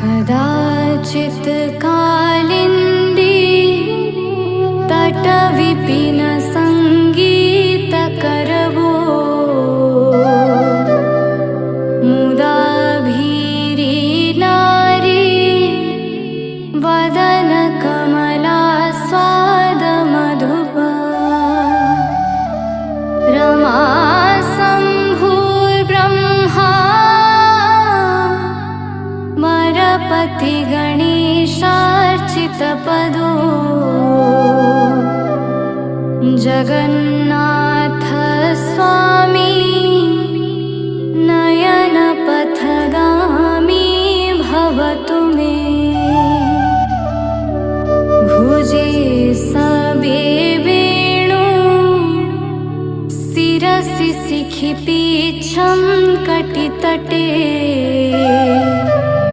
कदाचित् कालिन्दी तटविपिन संगीतकरवो मुदा भीरी नारी वदन कमला स्वाद मधुपा रमा शम्भुर्ब्रह्मा वरपति गणेशार्चितपदो जगन्नाथ स्वामी नयनपथगामी भवतु मे भुजे सबे वेणु शिरसि शिखि